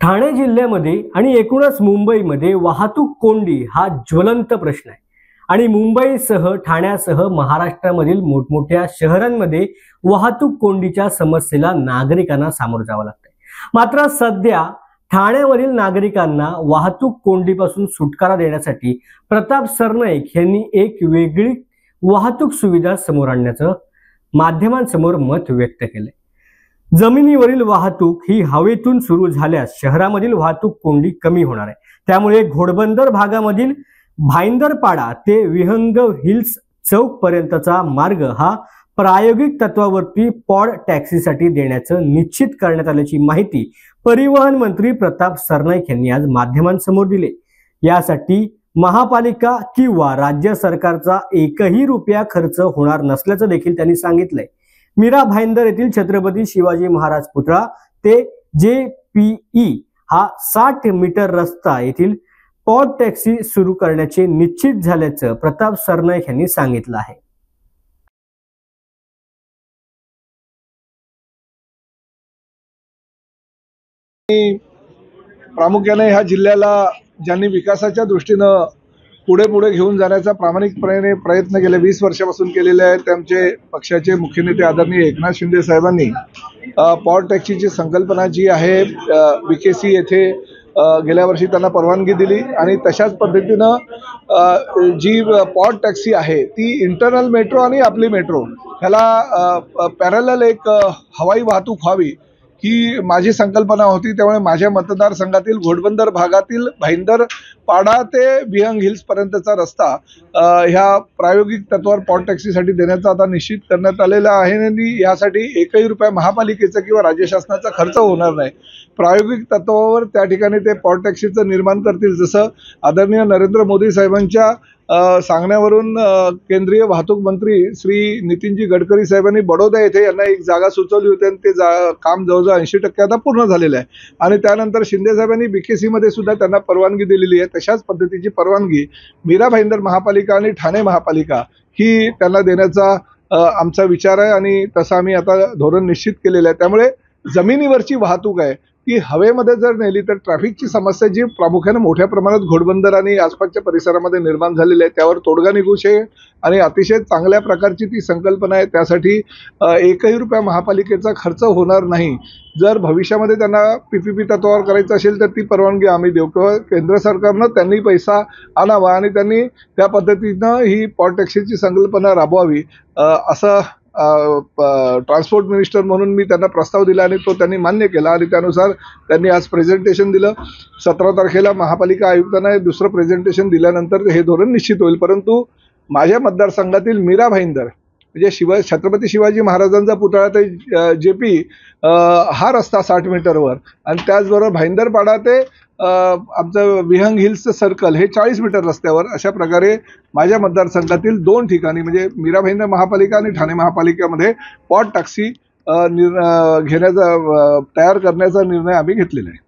ठाणे जिल्ह्यामध्ये आणि एकूणच मुंबईमध्ये वाहतूक कोंडी हा ज्वलंत प्रश्न आहे आणि मुंबईसह ठाण्यासह महाराष्ट्रामधील मोठमोठ्या शहरांमध्ये वाहतूक कोंडीच्या समस्येला नागरिकांना सामोरं जावं लागतंय। मात्र सध्या ठाण्यावरील नागरिकांना वाहतूक कोंडीपासून सुटकारा देण्यासाठी प्रताप सरनाईक यांनी एक वेगळी वाहतूक सुविधा समोर आणण्याचं माध्यमांसमोर मत व्यक्त केलंय। जमिनीवरील वाहतूक ही हवेतून सुरू झाल्यास शहरामधील वाहतूक कोंडी कमी होणार आहे। त्यामुळे घोडबंदर भागामधील भाईंदरपाडा ते विहंग हिल्स चौक पर्यंतचा मार्ग हा प्रायोगिक तत्वावरती पॉड टॅक्सीसाठी देण्याचं निश्चित करण्यात आल्याची माहिती परिवहन मंत्री प्रताप सरनाईक यांनी आज माध्यमांसमोर दिली। यासाठी महापालिका किंवा राज्य सरकारचा एकही रुपया खर्च होणार नसल्याचं देखील त्यांनी सांगितलंय। मीरा भाईंदर येथील छत्रपती शिवाजी महाराज पुतळा ते JPE हा 60 मीटर रस्ता येथील पॉड टॅक्सी सुरू करण्याचे निश्चित झाल्याचं प्रताप सरनाईक यांनी सांगितलं आहे। प्रामुख्याने ह्या जिल्ह्याला ज्यांनी विकासाच्या दृष्टीनं पुढे घेऊन जाण्याचा प्रामाणिकपणे प्रयत्न गेले 20 वर्षापासून केलेले आहेत, त्यांचे पक्षाचे मुख्य नेते आदरणीय एकनाथ शिंदे साहेबांनी पॉड टॅक्सीची संकल्पना जी आहे VKC येथे गेल्या वर्षी त्यांना परवानगी दिली आणि तशाच पद्धतीनं जी पॉड टॅक्सी आहे ती इंटरनल मेट्रो आणि आपली मेट्रो ह्याला पॅरलल एक हवाई वाहतूक व्हावी ही माझी संकल्पना होती। त्यामुळे माझ्या मतदारसंघातील घोडबंदर भागातील भाईंदरपाडा ते विहंग हिल्स पर्यंतचा रस्ता ह्या प्रायोगिक तत्वावर पॉड टॅक्सीसाठी देण्याचा आता निश्चित करण्यात आलेला आहे आणि यासाठी एकही रुपया महापालिकेचा किंवा राज्य शासनाचा खर्च होणार नाही। प्रायोगिक तत्वावर त्या ठिकाणी ते पॉड टॅक्सीचं निर्माण करतील। जसं आदरणीय नरेंद्र मोदी साहेबांच्या सांगण्यावरून केंद्रीय वाहतूक मंत्री श्री नितीनजी गडकरी साहेबांनी बडोदा येथे यांना एक जागा सुचवली होती आणि ते काम जवळजवळ 80% आता पूर्ण झालेलं आहे आणि त्यानंतर शिंदे साहेबांनी BKC मध्ये सुद्धा त्यांना परवानगी दिलेली आहे। तशाच पद्धतीची परवानगी मीरा भाईंदर महापालिका आणि ठाणे महापालिका ही त्यांना देण्याचा आमचा विचार आहे आणि तसं आम्ही आता धोरण निश्चित केलेलं आहे। त्यामुळे जमिनीवरची वाहतूक आहे ती हवेमध्ये जर नेली तर ट्रॅफिकची समस्या जी प्रामुख्याने मोठ्या प्रमाणात घोडबंदर आणि आसपासच्या परिसरामध्ये निर्माण झालेली आहे त्यावर तोडगा निघू शकेल आणि अतिशय चांगल्या प्रकारची ती संकल्पना आहे। त्यासाठी एकही रुपया महापालिकेचा खर्च होणार नाही। जर भविष्यामध्ये त्यांना PPP तत्वावर करायचं असेल तर ती परवानगी आम्ही देऊ किंवा केंद्र सरकारनं त्यांनी पैसा आणावा आणि त्यांनी त्या पद्धतीनं ही पॉड टॅक्सीची संकल्पना राबवावी असं ट्रान्सपोर्ट मिनिस्टर म्हणून मी त्यांना प्रस्ताव दिला आणि तो त्यांनी मान्य केला आणि त्यानुसार त्यांनी आज प्रेझेंटेशन दिलं। 17 तारखेला महापालिका आयुक्तांना दुसरं प्रेझेंटेशन दिल्यानंतर हे धोरण निश्चित होईल। परंतु माझ्या मतदारसंघातील मीरा भाईंदर म्हणजे छत्रपती शिवाजी महाराजांचा पुतळा ते JPE हा रस्ता 60 मीटरवर आणि त्याचबरोबर भाईंदरपाडा ते आमचं विहंग हिल्सचं सर्कल हे 40 मीटर रस्त्यावर अशा प्रकारे माझ्या मतदारसंघातील 2 ठिकाणी म्हणजे मीरा भाईंदर महापालिका आणि ठाणे महापालिकेमध्ये पॉड टॅक्सी घेण्याचा तयार करण्याचा निर्णय आम्ही घेतलेला आहे।